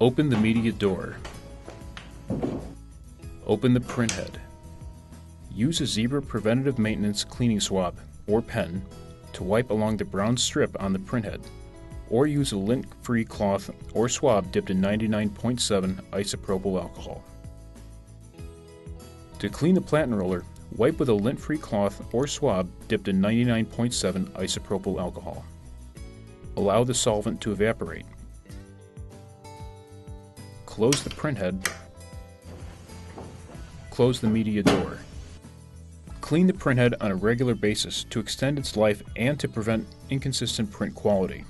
Open the media door. Open the printhead. Use a Zebra Preventative Maintenance cleaning swab or pen to wipe along the brown strip on the printhead, or use a lint-free cloth or swab dipped in 99.7 isopropyl alcohol. To clean the Platen roller, wipe with a lint-free cloth or swab dipped in 99.7 isopropyl alcohol. Allow the solvent to evaporate. Close the printhead. Close the media door. Clean the printhead on a regular basis to extend its life and to prevent inconsistent print quality.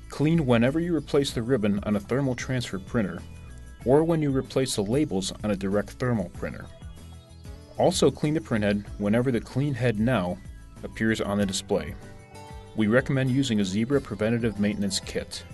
Clean whenever you replace the ribbon on a thermal transfer printer, or when you replace the labels on a direct thermal printer. Also clean the printhead whenever the Clean Head Now appears on the display. We recommend using a Zebra Preventative Maintenance Kit.